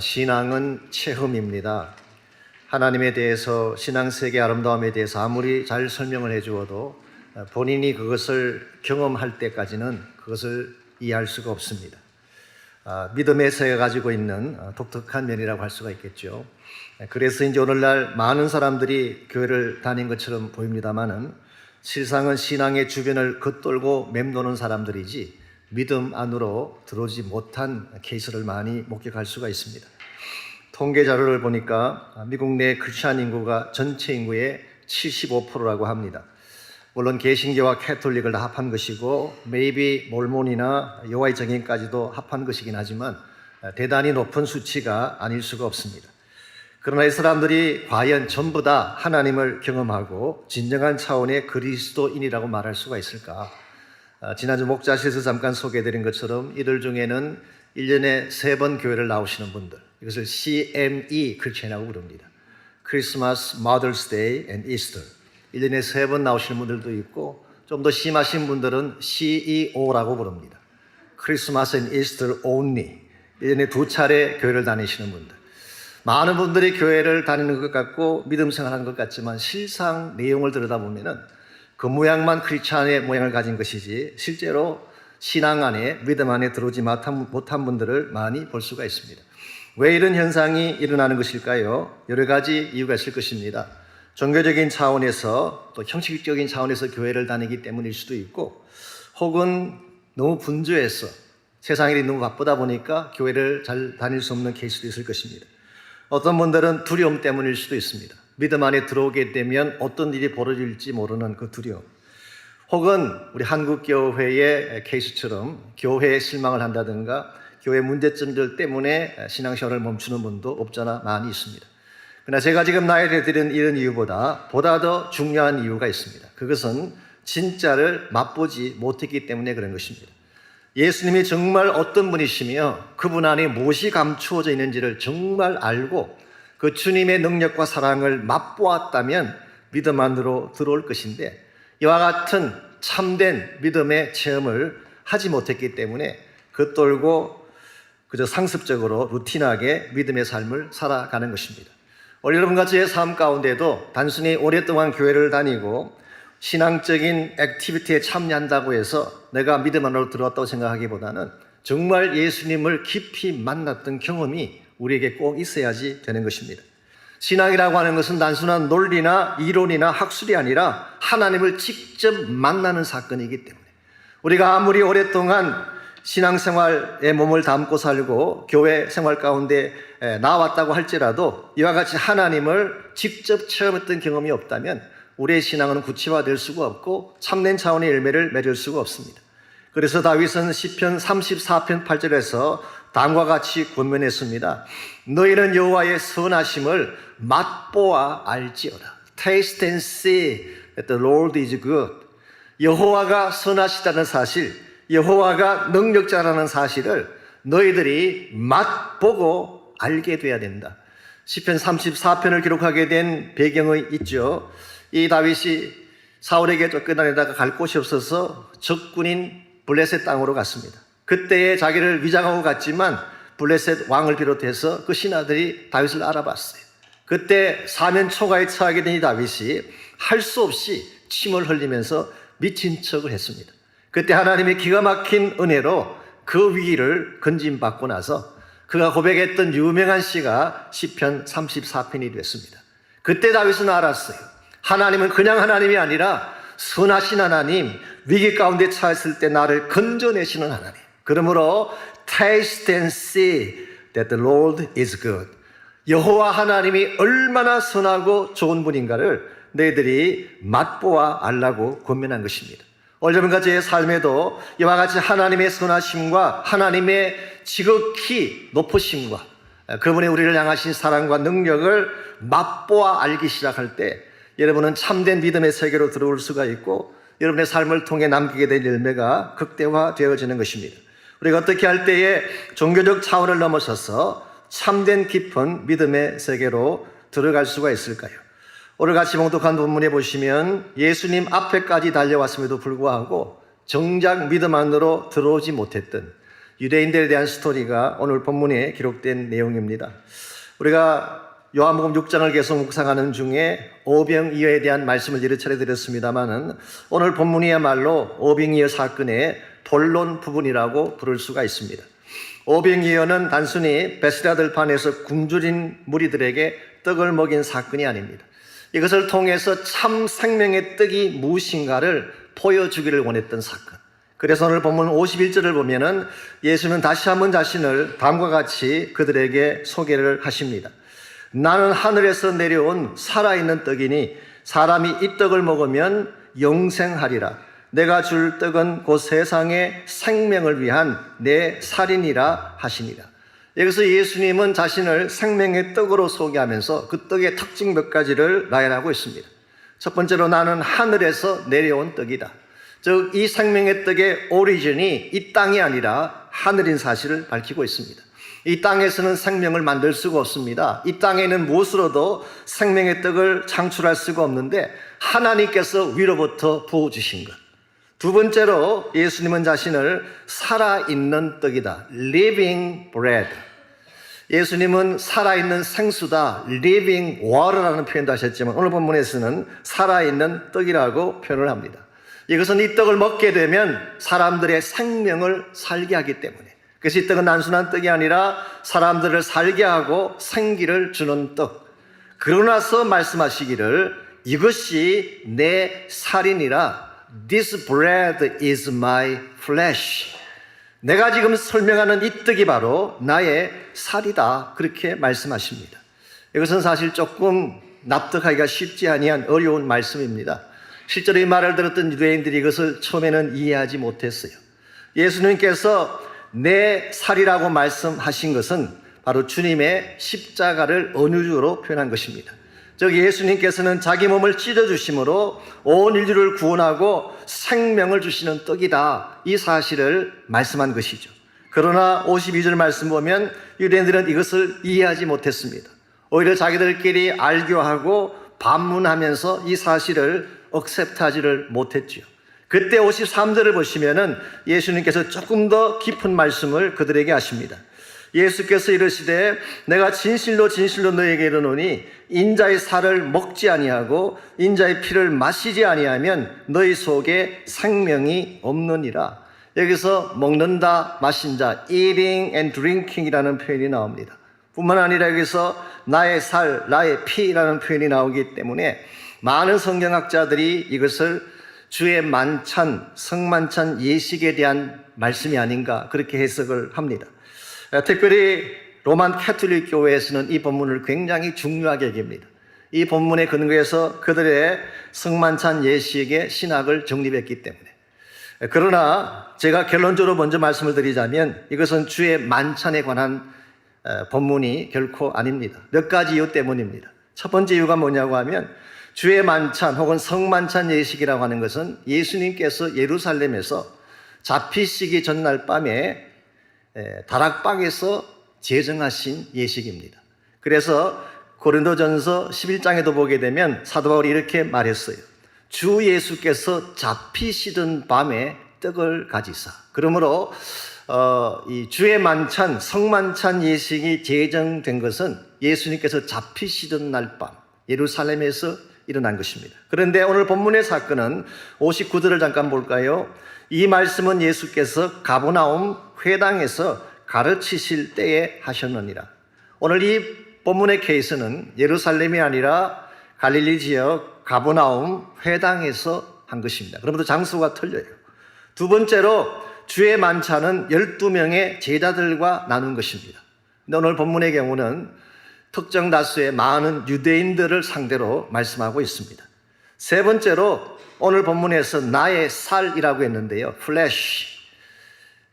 신앙은 체험입니다. 하나님에 대해서, 신앙세계의 아름다움에 대해서 아무리 잘 설명을 해주어도 본인이 그것을 경험할 때까지는 그것을 이해할 수가 없습니다. 믿음의 세계가 가지고 있는 독특한 면이라고 할 수가 있겠죠. 그래서 이제 오늘날 많은 사람들이 교회를 다닌 것처럼 보입니다만은 실상은 신앙의 주변을 겉돌고 맴도는 사람들이지 믿음 안으로 들어오지 못한 케이스를 많이 목격할 수가 있습니다. 통계 자료를 보니까 미국 내 크리스찬 인구가 전체 인구의 75%라고 합니다. 물론 개신교와 캐톨릭을 다 합한 것이고 maybe 몰몬이나 여호와의 증인까지도 합한 것이긴 하지만 대단히 높은 수치가 아닐 수가 없습니다. 그러나 이 사람들이 과연 전부 다 하나님을 경험하고 진정한 차원의 그리스도인이라고 말할 수가 있을까? 지난주 목자실에서 잠깐 소개해드린 것처럼 이들 중에는 1년에 3번 교회를 나오시는 분들, 이것을 CME 크리스천이라고 부릅니다. 크리스마스, Mother's Day and Easter. 1년에 3번 나오시는 분들도 있고 좀 더 심하신 분들은 CEO라고 부릅니다. 크리스마스 and Easter only. 1년에 2차례 교회를 다니시는 분들. 많은 분들이 교회를 다니는 것 같고 믿음 생활하는 것 같지만 실상 내용을 들여다보면은 그 모양만 크리스찬의 모양을 가진 것이지 실제로 신앙 안에, 믿음 안에 들어오지 못한 분들을 많이 볼 수가 있습니다. 왜 이런 현상이 일어나는 것일까요? 여러 가지 이유가 있을 것입니다. 종교적인 차원에서 또 형식적인 차원에서 교회를 다니기 때문일 수도 있고 혹은 너무 분주해서 세상 일이 너무 바쁘다 보니까 교회를 잘 다닐 수 없는 케이스도 있을 것입니다. 어떤 분들은 두려움 때문일 수도 있습니다. 믿음 안에 들어오게 되면 어떤 일이 벌어질지 모르는 그 두려움. 혹은 우리 한국교회의 케이스처럼 교회에 실망을 한다든가 교회 문제점들 때문에 신앙생활을 멈추는 분도 없잖아 많이 있습니다. 그러나 제가 지금 나열해드린 이런 이유보다 보다 더 중요한 이유가 있습니다. 그것은 진짜를 맛보지 못했기 때문에 그런 것입니다. 예수님이 정말 어떤 분이시며 그분 안에 무엇이 감추어져 있는지를 정말 알고 그 주님의 능력과 사랑을 맛보았다면 믿음 안으로 들어올 것인데 이와 같은 참된 믿음의 체험을 하지 못했기 때문에 겉돌고 그저 상습적으로 루틴하게 믿음의 삶을 살아가는 것입니다. 오늘 여러분과 저의 삶 가운데도 단순히 오랫동안 교회를 다니고 신앙적인 액티비티에 참여한다고 해서 내가 믿음 안으로 들어왔다고 생각하기보다는 정말 예수님을 깊이 만났던 경험이 우리에게 꼭 있어야지 되는 것입니다. 신앙이라고 하는 것은 단순한 논리나 이론이나 학술이 아니라 하나님을 직접 만나는 사건이기 때문에 우리가 아무리 오랫동안 신앙생활에 몸을 담고 살고 교회 생활 가운데 나왔다고 할지라도 이와 같이 하나님을 직접 체험했던 경험이 없다면 우리의 신앙은 구체화될 수가 없고 참된 차원의 열매를 맺을 수가 없습니다. 그래서 다윗은 시편 34편 8절에서 다음과 같이 권면했습니다. 너희는 여호와의 선하심을 맛보아 알지어다. Taste and see that the Lord is good. 여호와가 선하시다는 사실, 여호와가 능력자라는 사실을 너희들이 맛보고 알게 돼야 된다. 시편 34편을 기록하게 된 배경이 있죠. 이 다윗이 사울에게 쫓겨다니다가 갈 곳이 없어서 적군인 블레셋 땅으로 갔습니다. 그때에 자기를 위장하고 갔지만 블레셋 왕을 비롯해서 그 신하들이 다윗을 알아봤어요. 그때 사면 초가에 처하게 된 이 다윗이 할 수 없이 침을 흘리면서 미친 척을 했습니다. 그때 하나님의 기가 막힌 은혜로 그 위기를 건짐받고 나서 그가 고백했던 유명한 시가 시편 34편이 됐습니다. 그때 다윗은 알았어요. 하나님은 그냥 하나님이 아니라 선하신 하나님, 위기 가운데 처했을 때 나를 건져내시는 하나님. 그러므로 taste and see that the Lord is good. 여호와 하나님이 얼마나 선하고 좋은 분인가를 너희들이 맛보아 알라고 권면한 것입니다. 오늘과 저의 삶에도 이와 같이 하나님의 선하심과 하나님의 지극히 높으심과 그분의 우리를 향하신 사랑과 능력을 맛보아 알기 시작할 때 여러분은 참된 믿음의 세계로 들어올 수가 있고 여러분의 삶을 통해 남기게 될 열매가 극대화되어지는 것입니다. 우리가 어떻게 할 때에 종교적 차원을 넘어서서 참된 깊은 믿음의 세계로 들어갈 수가 있을까요? 오늘 같이 봉독한 본문에 보시면 예수님 앞에까지 달려왔음에도 불구하고 정작 믿음 안으로 들어오지 못했던 유대인들에 대한 스토리가 오늘 본문에 기록된 내용입니다. 우리가 요한복음 6장을 계속 묵상하는 중에 오병이어에 대한 말씀을 여러 차례 드렸습니다마는 오늘 본문이야말로 오병이어 사건의 본론 부분이라고 부를 수가 있습니다. 오병이어는 단순히 베스다 들판에서 굶주린 무리들에게 떡을 먹인 사건이 아닙니다. 이것을 통해서 참 생명의 떡이 무엇인가를 보여주기를 원했던 사건. 그래서 오늘 본문 51절을 보면은 예수는 다시 한번 자신을 다음과 같이 그들에게 소개를 하십니다. 나는 하늘에서 내려온 살아있는 떡이니 사람이 이 떡을 먹으면 영생하리라. 내가 줄 떡은 곧 세상의 생명을 위한 내 살이니라 하시니라. 여기서 예수님은 자신을 생명의 떡으로 소개하면서 그 떡의 특징 몇 가지를 나열하고 있습니다. 첫 번째로 나는 하늘에서 내려온 떡이다. 즉 이 생명의 떡의 오리진이 이 땅이 아니라 하늘인 사실을 밝히고 있습니다. 이 땅에서는 생명을 만들 수가 없습니다. 이 땅에는 무엇으로도 생명의 떡을 창출할 수가 없는데 하나님께서 위로부터 부어주신 것. 두 번째로 예수님은 자신을 살아있는 떡이다. Living bread. 예수님은 살아있는 생수다. Living water라는 표현도 하셨지만 오늘 본문에서는 살아있는 떡이라고 표현을 합니다. 이것은 이 떡을 먹게 되면 사람들의 생명을 살게 하기 때문에, 그래서 이 떡은 단순한 떡이 아니라 사람들을 살게 하고 생기를 주는 떡. 그러고 나서 말씀하시기를 이것이 내 살이니라. This bread is my flesh. 내가 지금 설명하는 이 떡이 바로 나의 살이다. 그렇게 말씀하십니다. 이것은 사실 조금 납득하기가 쉽지 아니한 어려운 말씀입니다. 실제로 이 말을 들었던 유대인들이 이것을 처음에는 이해하지 못했어요. 예수님께서 내 살이라고 말씀하신 것은 바로 주님의 십자가를 은유적으로 표현한 것입니다. 즉 예수님께서는 자기 몸을 찢어주심으로 온 인류를 구원하고 생명을 주시는 떡이다. 이 사실을 말씀한 것이죠. 그러나 52절 말씀 보면 유대인들은 이것을 이해하지 못했습니다. 오히려 자기들끼리 알교하고 반문하면서 이 사실을 억셉트하지를 못했죠. 그때 53절을 보시면은 예수님께서 조금 더 깊은 말씀을 그들에게 하십니다. 예수께서 이르시되 내가 진실로 진실로 너에게 이르노니 인자의 살을 먹지 아니하고 인자의 피를 마시지 아니하면 너희 속에 생명이 없느니라. 여기서 먹는다, 마신다, eating and drinking이라는 표현이 나옵니다. 뿐만 아니라 여기서 나의 살, 나의 피라는 표현이 나오기 때문에 많은 성경학자들이 이것을 주의 만찬, 성만찬 예식에 대한 말씀이 아닌가 그렇게 해석을 합니다. 특별히 로만 캐톨릭 교회에서는 이 본문을 굉장히 중요하게 여깁니다. 이 본문에 근거해서 그들의 성만찬 예식의 신학을 정립했기 때문에. 그러나 제가 결론적으로 먼저 말씀을 드리자면 이것은 주의 만찬에 관한 본문이 결코 아닙니다. 몇 가지 이유 때문입니다. 첫 번째 이유가 뭐냐고 하면 주의 만찬 혹은 성만찬 예식이라고 하는 것은 예수님께서 예루살렘에서 잡히시기 전날 밤에 다락방에서 제정하신 예식입니다. 그래서 고린도전서 11장에도 보게 되면 사도 바울이 이렇게 말했어요. 주 예수께서 잡히시던 밤에 떡을 가지사. 그러므로 이 주의 만찬, 성만찬 예식이 제정된 것은 예수님께서 잡히시던 날 밤 예루살렘에서 일어난 것입니다. 그런데 오늘 본문의 사건은 59절을 잠깐 볼까요? 이 말씀은 예수께서 가버나움 회당에서 가르치실 때에 하셨느니라. 오늘 이 본문의 케이스는 예루살렘이 아니라 갈릴리 지역 가버나움 회당에서 한 것입니다. 그러면서 장소가 틀려요. 두 번째로 주의 만찬은 12명의 제자들과 나눈 것입니다. 근데 오늘 본문의 경우는 특정 다수의 많은 유대인들을 상대로 말씀하고 있습니다. 세 번째로 오늘 본문에서 나의 살이라고 했는데요. flesh.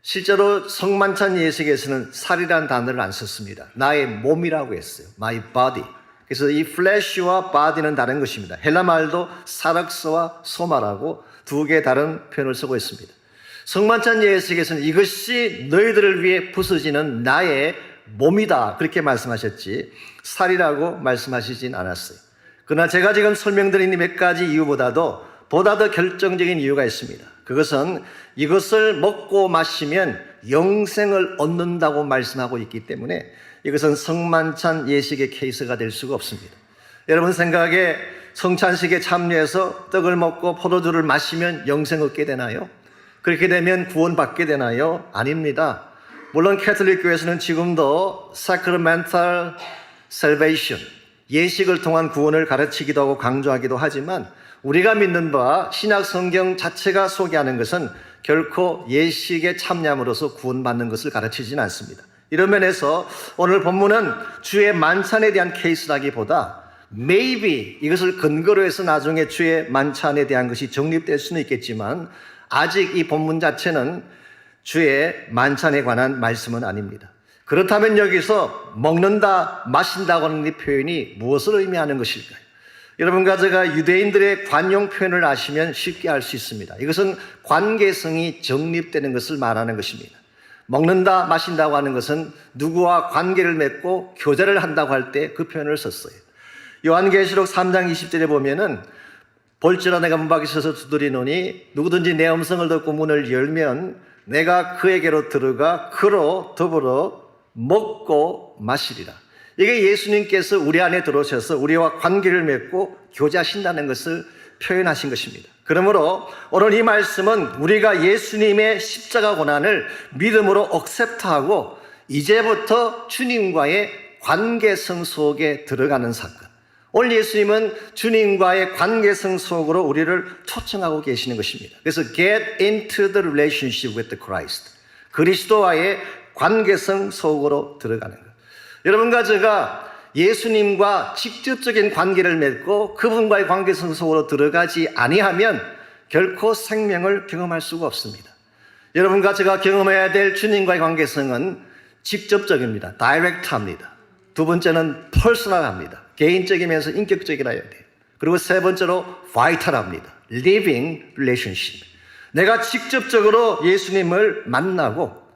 실제로 성만찬 예식에서는 살이라는 단어를 안 썼습니다. 나의 몸이라고 했어요. my body. 그래서 이 flesh와 body는 다른 것입니다. 헬라 말도 사락스와 소마라고 두 개의 다른 표현을 쓰고 있습니다. 성만찬 예식에서는 이것이 너희들을 위해 부서지는 나의 몸이다 그렇게 말씀하셨지 살이라고 말씀하시진 않았어요. 그러나 제가 지금 설명드린 몇 가지 이유보다도 보다 더 결정적인 이유가 있습니다. 그것은 이것을 먹고 마시면 영생을 얻는다고 말씀하고 있기 때문에 이것은 성만찬 예식의 케이스가 될 수가 없습니다. 여러분 생각에 성찬식에 참여해서 떡을 먹고 포도주를 마시면 영생 얻게 되나요? 그렇게 되면 구원받게 되나요? 아닙니다. 물론 캐톨릭 교회에서는 지금도 sacramental salvation, 예식을 통한 구원을 가르치기도 하고 강조하기도 하지만 우리가 믿는 바 신약 성경 자체가 소개하는 것은 결코 예식에 참여함으로써 구원받는 것을 가르치지는 않습니다. 이런 면에서 오늘 본문은 주의 만찬에 대한 케이스라기보다 maybe 이것을 근거로 해서 나중에 주의 만찬에 대한 것이 정립될 수는 있겠지만 아직 이 본문 자체는 주의 만찬에 관한 말씀은 아닙니다. 그렇다면 여기서 먹는다, 마신다고 하는 이 표현이 무엇을 의미하는 것일까요? 여러분과 제가 유대인들의 관용 표현을 아시면 쉽게 알 수 있습니다. 이것은 관계성이 정립되는 것을 말하는 것입니다. 먹는다, 마신다고 하는 것은 누구와 관계를 맺고 교제를 한다고 할 때 그 표현을 썼어요. 요한계시록 3장 20절에 보면은 볼지라 내가 문 밖에 서서 두드리노니 누구든지 내 음성을 듣고 문을 열면 내가 그에게로 들어가 그로 더불어 먹고 마시리라. 이게 예수님께서 우리 안에 들어오셔서 우리와 관계를 맺고 교제하신다는 것을 표현하신 것입니다. 그러므로 오늘 이 말씀은 우리가 예수님의 십자가 고난을 믿음으로 억셉트하고 이제부터 주님과의 관계성 속에 들어가는 사건. 오늘 예수님은 주님과의 관계성 속으로 우리를 초청하고 계시는 것입니다. 그래서 get into the relationship with Christ. 그리스도와의 관계성 속으로 들어가는 것. 여러분과 제가 예수님과 직접적인 관계를 맺고 그분과의 관계성 속으로 들어가지 아니하면 결코 생명을 경험할 수가 없습니다. 여러분과 제가 경험해야 될 주님과의 관계성은 직접적입니다. 다이렉트합니다. 두 번째는 퍼스널합니다. 개인적이면서 인격적이라야 돼요. 그리고 세 번째로 바이탈합니다. living relationship. 내가 직접적으로 예수님을 만나고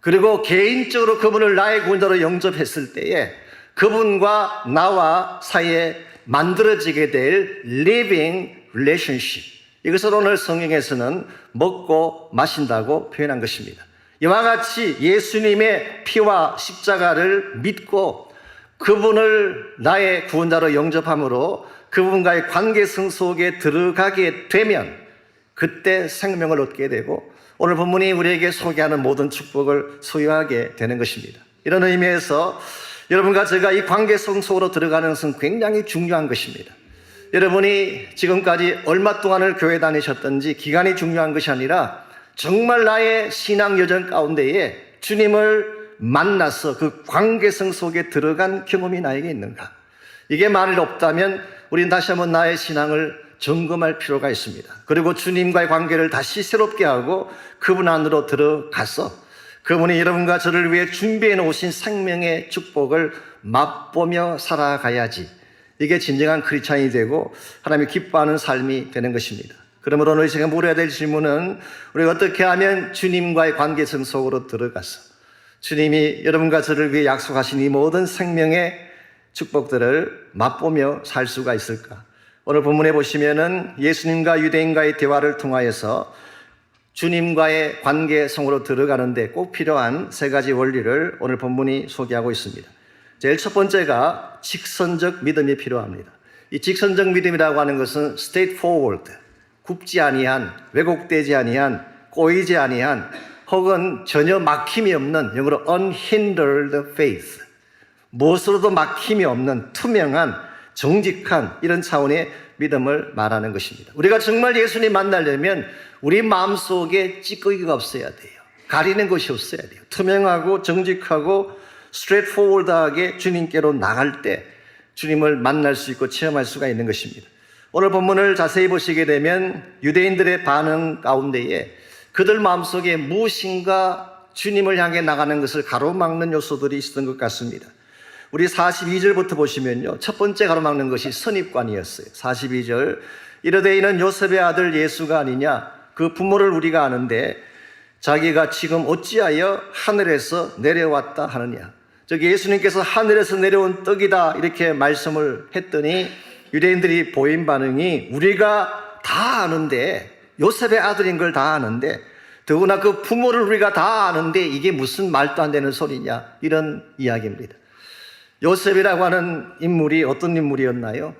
그리고 개인적으로 그분을 나의 구원자로 영접했을 때에 그분과 나와 사이에 만들어지게 될 living relationship. 이것을 오늘 성경에서는 먹고 마신다고 표현한 것입니다. 이와 같이 예수님의 피와 십자가를 믿고 그분을 나의 구원자로 영접함으로 그분과의 관계성 속에 들어가게 되면 그때 생명을 얻게 되고 오늘 본문이 우리에게 소개하는 모든 축복을 소유하게 되는 것입니다. 이런 의미에서 여러분과 제가 이 관계성 속으로 들어가는 것은 굉장히 중요한 것입니다. 여러분이 지금까지 얼마 동안을 교회 다니셨든지 기간이 중요한 것이 아니라 정말 나의 신앙 여정 가운데에 주님을 만나서 그 관계성 속에 들어간 경험이 나에게 있는가? 이게 만일 없다면 우리는 다시 한번 나의 신앙을 점검할 필요가 있습니다. 그리고 주님과의 관계를 다시 새롭게 하고 그분 안으로 들어가서 그분이 여러분과 저를 위해 준비해 놓으신 생명의 축복을 맛보며 살아가야지. 이게 진정한 크리스찬이 되고 하나님이 기뻐하는 삶이 되는 것입니다. 그러므로 오늘 이 시간 물어야 될 질문은 우리가 어떻게 하면 주님과의 관계성 속으로 들어가서 주님이 여러분과 저를 위해 약속하신 이 모든 생명의 축복들을 맛보며 살 수가 있을까? 오늘 본문에 보시면은 예수님과 유대인과의 대화를 통하여서 주님과의 관계성으로 들어가는데 꼭 필요한 세 가지 원리를 오늘 본문이 소개하고 있습니다. 제일 첫 번째가 직선적 믿음이 필요합니다. 이 직선적 믿음이라고 하는 것은 straightforward, 굽지 아니한, 왜곡되지 아니한, 꼬이지 아니한, 혹은 전혀 막힘이 없는, 영어로 unhindered faith, 무엇으로도 막힘이 없는 투명한, 정직한 이런 차원의 믿음을 말하는 것입니다. 우리가 정말 예수님 만나려면 우리 마음속에 찌꺼기가 없어야 돼요. 가리는 것이 없어야 돼요. 투명하고 정직하고 straightforward하게 주님께로 나갈 때 주님을 만날 수 있고 체험할 수가 있는 것입니다. 오늘 본문을 자세히 보시게 되면 유대인들의 반응 가운데에 그들 마음속에 무엇인가 주님을 향해 나가는 것을 가로막는 요소들이 있었던 것 같습니다. 우리 42절부터 보시면요, 첫 번째 가로막는 것이 선입관이었어요. 42절, 이르되 이는 요셉의 아들 예수가 아니냐? 그 부모를 우리가 아는데 자기가 지금 어찌하여 하늘에서 내려왔다 하느냐? 즉 예수님께서 하늘에서 내려온 떡이다 이렇게 말씀을 했더니 유대인들이 보인 반응이 우리가 다 아는데 요셉의 아들인 걸 다 아는데, 더구나 그 부모를 우리가 다 아는데 이게 무슨 말도 안 되는 소리냐, 이런 이야기입니다. 요셉이라고 하는 인물이 어떤 인물이었나요?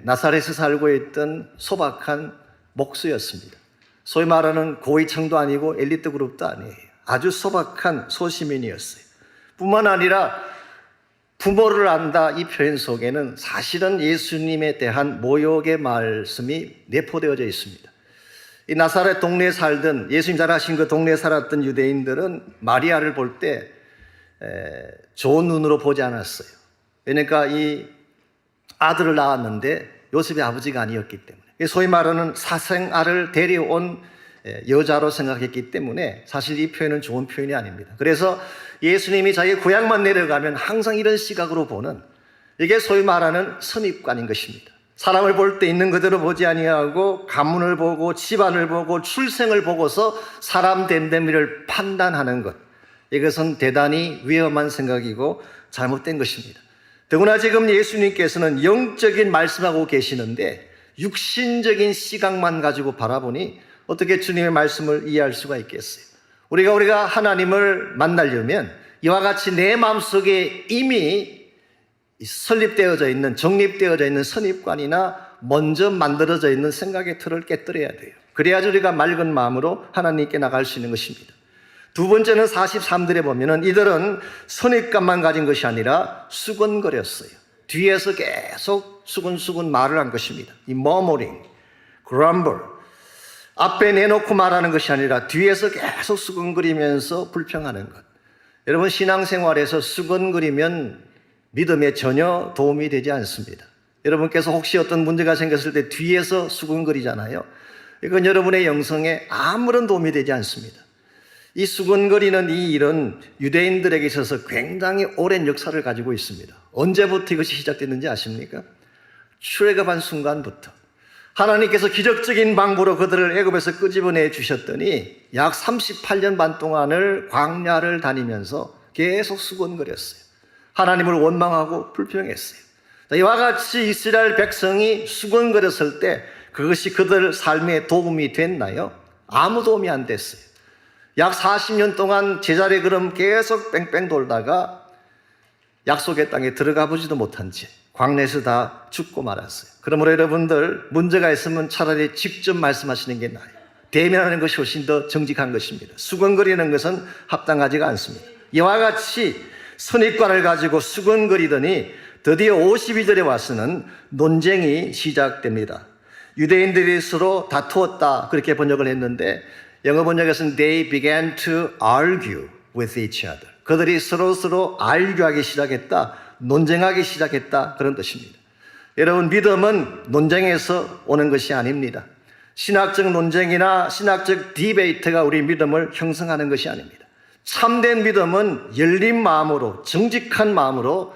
나사렛에 살고 있던 소박한 목수였습니다. 소위 말하는 고위층도 아니고 엘리트 그룹도 아니에요. 아주 소박한 소시민이었어요. 뿐만 아니라 부모를 안다, 이 표현 속에는 사실은 예수님에 대한 모욕의 말씀이 내포되어져 있습니다. 이 나사렛 동네에 살던, 예수님 자라신 그 동네에 살았던 유대인들은 마리아를 볼 때 좋은 눈으로 보지 않았어요. 그러니까 이 아들을 낳았는데 요셉의 아버지가 아니었기 때문에, 소위 말하는 사생아를 데려온 여자로 생각했기 때문에 사실 이 표현은 좋은 표현이 아닙니다. 그래서 예수님이 자기 고향만 내려가면 항상 이런 시각으로 보는, 이게 소위 말하는 선입관인 것입니다. 사람을 볼 때 있는 그대로 보지 아니하고 가문을 보고 집안을 보고 출생을 보고서 사람 됨됨이를 판단하는 것, 이것은 대단히 위험한 생각이고 잘못된 것입니다. 더구나 지금 예수님께서는 영적인 말씀하고 계시는데 육신적인 시각만 가지고 바라보니 어떻게 주님의 말씀을 이해할 수가 있겠어요? 우리가 하나님을 만나려면 이와 같이 내 마음속에 이미 설립되어져 있는, 정립되어져 있는 선입관이나 먼저 만들어져 있는 생각의 틀을 깨뜨려야 돼요. 그래야지 우리가 맑은 마음으로 하나님께 나갈 수 있는 것입니다. 두 번째는 43절에 보면은 이들은 선입관만 가진 것이 아니라 수근거렸어요. 뒤에서 계속 수근수근 말을 한 것입니다. 이 murmuring, grumble, 앞에 내놓고 말하는 것이 아니라 뒤에서 계속 수근거리면서 불평하는 것. 여러분, 신앙생활에서 수근거리면 믿음에 전혀 도움이 되지 않습니다. 여러분께서 혹시 어떤 문제가 생겼을 때 뒤에서 수근거리잖아요. 이건 여러분의 영성에 아무런 도움이 되지 않습니다. 이 수근거리는 이 일은 유대인들에게 있어서 굉장히 오랜 역사를 가지고 있습니다. 언제부터 이것이 시작됐는지 아십니까? 출애굽한 순간부터 하나님께서 기적적인 방법으로 그들을 애굽에서 끄집어내 주셨더니 약 38년 반 동안을 광야를 다니면서 계속 수근거렸어요. 하나님을 원망하고 불평했어요. 이와 같이 이스라엘 백성이 수근거렸을 때 그것이 그들 삶에 도움이 됐나요? 아무 도움이 안 됐어요. 약 40년 동안 제자리 걸음 계속 뺑뺑 돌다가 약속의 땅에 들어가 보지도 못한 채 광야에서 다 죽고 말았어요. 그러므로 여러분들, 문제가 있으면 차라리 직접 말씀하시는 게 나아요. 대면하는 것이 훨씬 더 정직한 것입니다. 수근거리는 것은 합당하지가 않습니다. 이와 같이 선입관을 가지고 수근거리더니 드디어 52절에 와서는 논쟁이 시작됩니다. 유대인들이 서로 다투었다, 그렇게 번역을 했는데 영어 번역에서는 they began to argue with each other. 그들이 서로 argue하기 시작했다, 논쟁하기 시작했다, 그런 뜻입니다. 여러분, 믿음은 논쟁에서 오는 것이 아닙니다. 신학적 논쟁이나 신학적 디베이트가 우리 믿음을 형성하는 것이 아닙니다. 참된 믿음은 열린 마음으로, 정직한 마음으로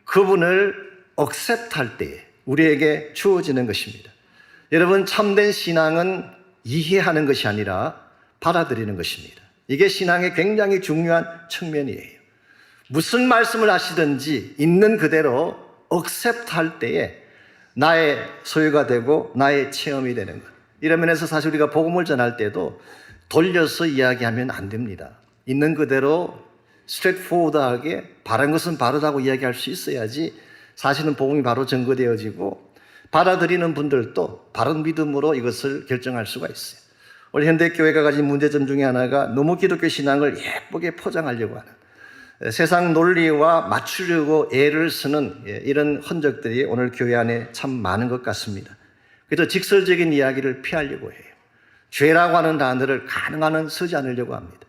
그분을 accept할 때에 우리에게 주어지는 것입니다. 여러분, 참된 신앙은 이해하는 것이 아니라 받아들이는 것입니다. 이게 신앙의 굉장히 중요한 측면이에요. 무슨 말씀을 하시든지 있는 그대로 accept할 때에 나의 소유가 되고 나의 체험이 되는 것. 이런 면에서 사실 우리가 복음을 전할 때도 돌려서 이야기하면 안 됩니다. 있는 그대로 straightforward하게 바른 것은 바르다고 이야기할 수 있어야지 사실은 복음이 바로 증거되어지고 받아들이는 분들도 바른 믿음으로 이것을 결정할 수가 있어요. 우리 현대교회가 가진 문제점 중에 하나가 너무 기독교 신앙을 예쁘게 포장하려고 하는, 세상 논리와 맞추려고 애를 쓰는 이런 흔적들이 오늘 교회 안에 참 많은 것 같습니다. 그래서 직설적인 이야기를 피하려고 해요. 죄라고 하는 단어를 가능한 한 쓰지 않으려고 합니다.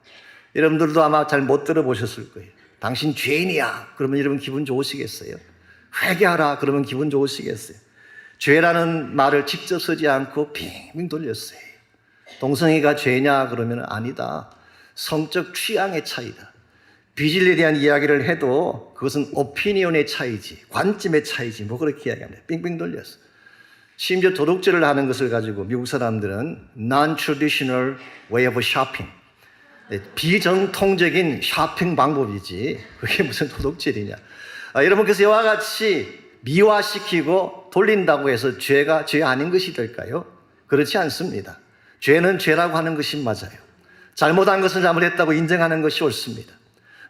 여러분들도 아마 잘 못 들어보셨을 거예요. 당신 죄인이야, 그러면 여러분 기분 좋으시겠어요? 회개하라, 그러면 기분 좋으시겠어요? 죄라는 말을 직접 쓰지 않고 빙빙 돌렸어요. 동성애가 죄냐 그러면 아니다, 성적 취향의 차이다. 비질에 대한 이야기를 해도 그것은 오피니언의 차이지, 관점의 차이지, 뭐 그렇게 이야기합니다. 빙빙 돌렸어. 심지어 도둑질을 하는 것을 가지고 미국 사람들은 non-traditional way of shopping, 비정통적인 쇼핑 방법이지 그게 무슨 도둑질이냐. 여러분께서 이와 같이 미화시키고 돌린다고 해서 죄가 죄 아닌 것이 될까요? 그렇지 않습니다. 죄는 죄라고 하는 것이 맞아요. 잘못한 것은 잘못했다고 인정하는 것이 옳습니다.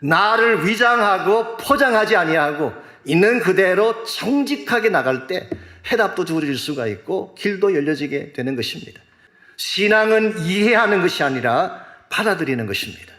나를 위장하고 포장하지 아니하고 있는 그대로 정직하게 나갈 때 해답도 주어질 수가 있고 길도 열려지게 되는 것입니다. 신앙은 이해하는 것이 아니라 받아들이는 것입니다.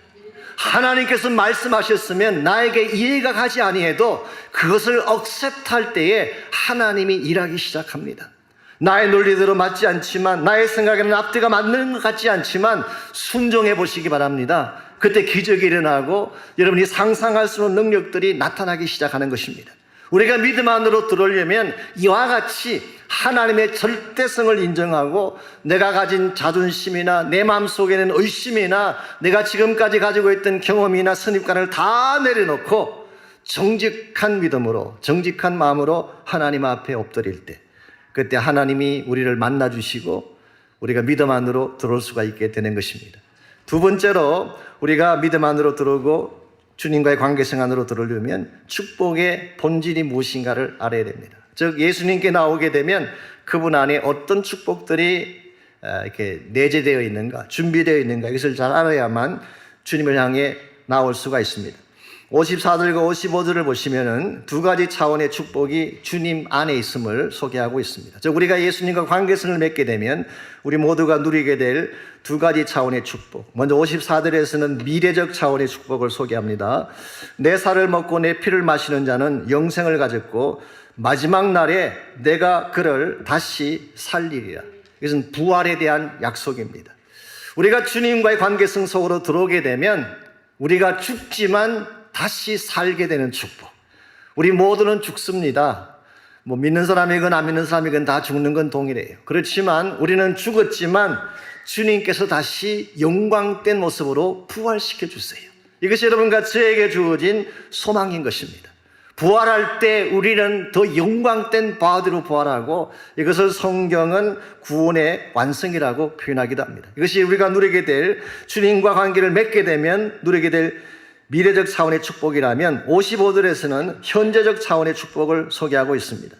하나님께서 말씀하셨으면 나에게 이해가 가지 아니해도 그것을 억셉트할 때에 하나님이 일하기 시작합니다. 나의 논리대로 맞지 않지만, 나의 생각에는 앞뒤가 맞는 것 같지 않지만 순종해 보시기 바랍니다. 그때 기적이 일어나고 여러분이 상상할 수 없는 능력들이 나타나기 시작하는 것입니다. 우리가 믿음 안으로 들어오려면 이와 같이 하나님의 절대성을 인정하고 내가 가진 자존심이나 내 마음속에는 의심이나 내가 지금까지 가지고 있던 경험이나 선입관을 다 내려놓고 정직한 믿음으로, 정직한 마음으로 하나님 앞에 엎드릴 때, 그때 하나님이 우리를 만나주시고 우리가 믿음 안으로 들어올 수가 있게 되는 것입니다. 두 번째로 우리가 믿음 안으로 들어오고 주님과의 관계성 안으로 들어오려면 축복의 본질이 무엇인가를 알아야 됩니다. 즉 예수님께 나오게 되면 그분 안에 어떤 축복들이 이렇게 내재되어 있는가, 준비되어 있는가, 이것을 잘 알아야만 주님을 향해 나올 수가 있습니다. 54절과 55절을 보시면은 두 가지 차원의 축복이 주님 안에 있음을 소개하고 있습니다. 즉 우리가 예수님과 관계성을 맺게 되면 우리 모두가 누리게 될 두 가지 차원의 축복. 먼저 54절에서는 미래적 차원의 축복을 소개합니다. 내 살을 먹고 내 피를 마시는 자는 영생을 가졌고 마지막 날에 내가 그를 다시 살리리라. 이것은 부활에 대한 약속입니다. 우리가 주님과의 관계성 속으로 들어오게 되면 우리가 죽지만 다시 살게 되는 축복. 우리 모두는 죽습니다. 믿는 사람이건 안 믿는 사람이건 다 죽는 건 동일해요. 그렇지만 우리는 죽었지만 주님께서 다시 영광된 모습으로 부활시켜 주세요. 이것이 여러분과 저에게 주어진 소망인 것입니다. 부활할 때 우리는 더 영광된 바디로 부활하고 이것을 성경은 구원의 완성이라고 표현하기도 합니다. 이것이 우리가 누리게 될 주님과 관계를 맺게 되면 누리게 될 미래적 차원의 축복이라면 55절에서는 현재적 차원의 축복을 소개하고 있습니다.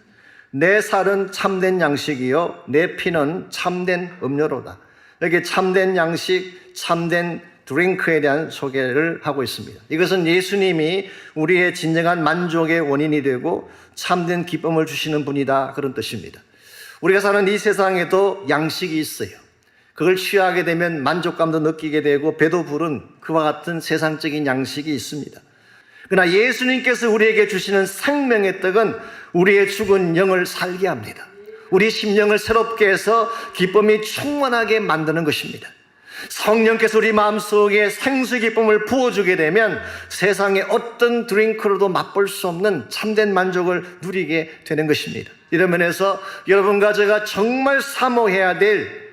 내 살은 참된 양식이요 내 피는 참된 음료로다. 이렇게 참된 양식, 참된 드링크에 대한 소개를 하고 있습니다. 이것은 예수님이 우리의 진정한 만족의 원인이 되고 참된 기쁨을 주시는 분이다, 그런 뜻입니다. 우리가 사는 이 세상에도 양식이 있어요. 그걸 취하게 되면 만족감도 느끼게 되고 배도 부른 그와 같은 세상적인 양식이 있습니다. 그러나 예수님께서 우리에게 주시는 생명의 떡은 우리의 죽은 영을 살게 합니다. 우리 심령을 새롭게 해서 기쁨이 충만하게 만드는 것입니다. 성령께서 우리 마음속에 생수 기쁨을 부어주게 되면 세상의 어떤 드링크로도 맛볼 수 없는 참된 만족을 누리게 되는 것입니다. 이런 면에서 여러분과 제가 정말 사모해야 될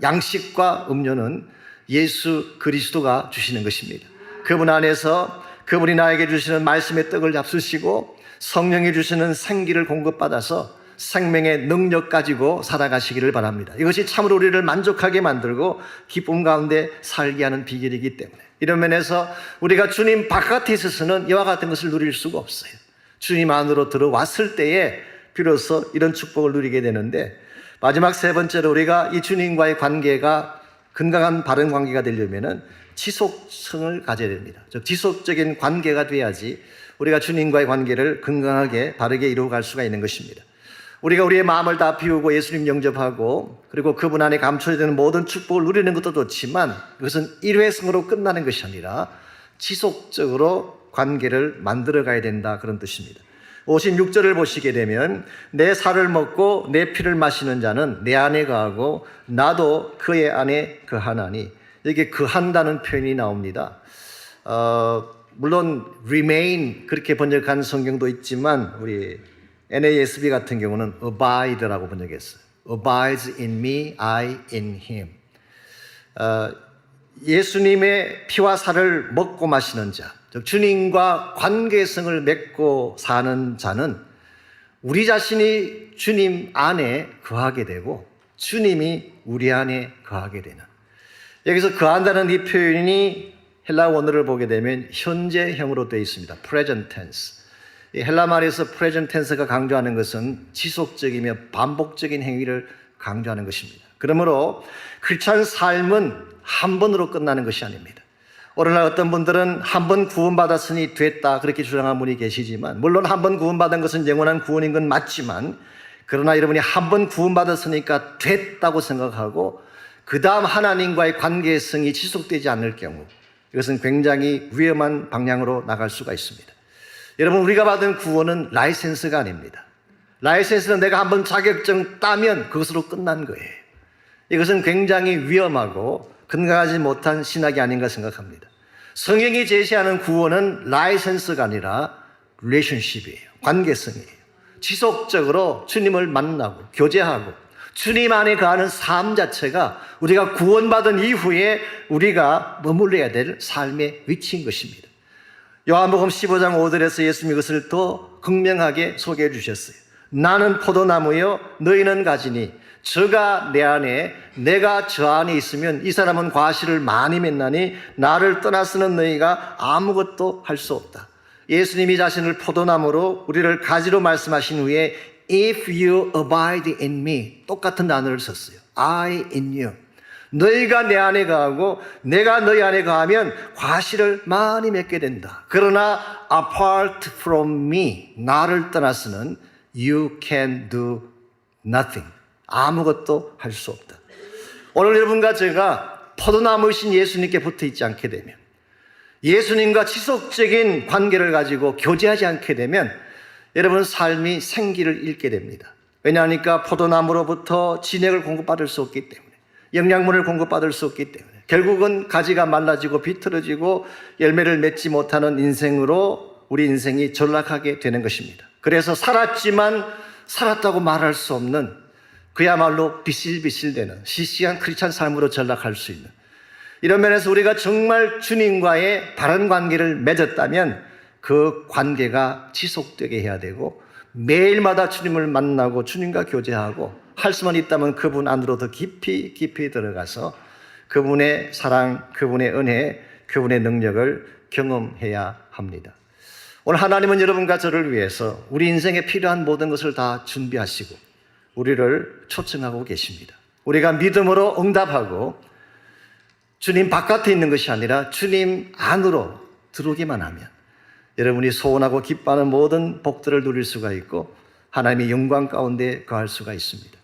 양식과 음료는 예수 그리스도가 주시는 것입니다. 그분 안에서 그분이 나에게 주시는 말씀의 떡을 잡수시고 성령이 주시는 생기를 공급받아서 생명의 능력 가지고 살아가시기를 바랍니다. 이것이 참으로 우리를 만족하게 만들고 기쁨 가운데 살게 하는 비결이기 때문에 이런 면에서 우리가 주님 바깥에 있어서는 이와 같은 것을 누릴 수가 없어요. 주님 안으로 들어왔을 때에 비로소 이런 축복을 누리게 되는데, 마지막 세 번째로 우리가 이 주님과의 관계가 건강한 바른 관계가 되려면은 지속성을 가져야 됩니다. 즉 지속적인 관계가 돼야지 우리가 주님과의 관계를 건강하게 바르게 이루어갈 수가 있는 것입니다. 우리가 우리의 마음을 다 비우고 예수님 영접하고 그리고 그분 안에 감춰지는 모든 축복을 누리는 것도 좋지만 그것은 일회성으로 끝나는 것이 아니라 지속적으로 관계를 만들어 가야 된다, 그런 뜻입니다. 56절을 보시게 되면 내 살을 먹고 내 피를 마시는 자는 내 안에 거하고 나도 그의 안에 거하나니, 이게 거한다는 표현이 나옵니다. 물론 remain 그렇게 번역한 성경도 있지만 우리 NASB 같은 경우는 abide라고 번역했어요. abides in me, I in him. 예수님의 피와 살을 먹고 마시는 자, 즉 주님과 관계성을 맺고 사는 자는 우리 자신이 주님 안에 거하게 되고 주님이 우리 안에 거하게 되는, 여기서 거한다는 이 표현이 헬라 원어를 보게 되면 현재형으로 되어 있습니다. present tense. 이 헬라 말에서 present tense가 강조하는 것은 지속적이며 반복적인 행위를 강조하는 것입니다. 그러므로 크리스찬 삶은 한 번으로 끝나는 것이 아닙니다. 오늘날 어떤 분들은 한 번 구원받았으니 됐다 그렇게 주장하는 분이 계시지만, 물론 한 번 구원받은 것은 영원한 구원인 건 맞지만, 그러나 여러분이 한 번 구원받았으니까 됐다고 생각하고 그 다음 하나님과의 관계성이 지속되지 않을 경우, 이것은 굉장히 위험한 방향으로 나갈 수가 있습니다. 여러분, 우리가 받은 구원은 라이센스가 아닙니다. 라이센스는 내가 한번 자격증 따면 그것으로 끝난 거예요. 이것은 굉장히 위험하고 건강하지 못한 신학이 아닌가 생각합니다. 성경이 제시하는 구원은 라이센스가 아니라 릴레이션십이에요. 관계성이에요. 지속적으로 주님을 만나고 교제하고 주님 안에 거하는 삶 자체가 우리가 구원받은 이후에 우리가 머물러야 될 삶의 위치인 것입니다. 요한복음 15장 5절에서 예수님이 이것을 더 극명하게 소개해 주셨어요. 나는 포도나무요 너희는 가지니 저가 내 안에 내가 저 안에 있으면 이 사람은 과실을 많이 맺나니 나를 떠나서는 너희가 아무것도 할 수 없다. 예수님이 자신을 포도나무로 우리를 가지로 말씀하신 후에 If you abide in me, 똑같은 단어를 썼어요. I in you. 너희가 내 안에 거하고 내가 너희 안에 거하면 과실을 많이 맺게 된다. 그러나 apart from me, 나를 떠나서는 you can do nothing. 아무것도 할 수 없다. 오늘 여러분과 제가 포도나무이신 예수님께 붙어 있지 않게 되면, 예수님과 지속적인 관계를 가지고 교제하지 않게 되면 여러분 삶이 생기를 잃게 됩니다. 왜냐하니까 포도나무로부터 진액을 공급받을 수 없기 때문에, 영양분을 공급받을 수 없기 때문에 결국은 가지가 말라지고 비틀어지고 열매를 맺지 못하는 인생으로 우리 인생이 전락하게 되는 것입니다. 그래서 살았지만 살았다고 말할 수 없는, 그야말로 비실비실되는 시시한 크리스찬 삶으로 전락할 수 있는, 이런 면에서 우리가 정말 주님과의 바른 관계를 맺었다면 그 관계가 지속되게 해야 되고, 매일마다 주님을 만나고 주님과 교제하고 할 수만 있다면 그분 안으로 더 깊이 들어가서 그분의 사랑, 그분의 은혜, 그분의 능력을 경험해야 합니다. 오늘 하나님은 여러분과 저를 위해서 우리 인생에 필요한 모든 것을 다 준비하시고 우리를 초청하고 계십니다. 우리가 믿음으로 응답하고 주님 바깥에 있는 것이 아니라 주님 안으로 들어오기만 하면 여러분이 소원하고 기뻐하는 모든 복들을 누릴 수가 있고 하나님의 영광 가운데 거할 수가 있습니다.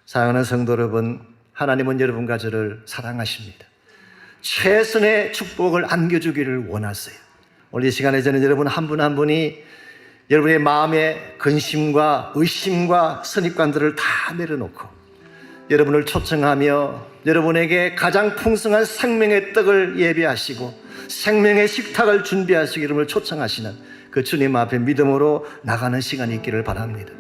사랑하는 성도 여러분, 하나님은 여러분과 저를 사랑하십니다. 최선의 축복을 안겨주기를 원하세요. 오늘 이 시간에 저는 여러분 한 분 한 분이 여러분의 마음의 근심과 의심과 선입관들을 다 내려놓고 여러분을 초청하며 여러분에게 가장 풍성한 생명의 떡을 예배하시고 생명의 식탁을 준비하시기 여러분을 초청하시는 그 주님 앞에 믿음으로 나가는 시간이 있기를 바랍니다.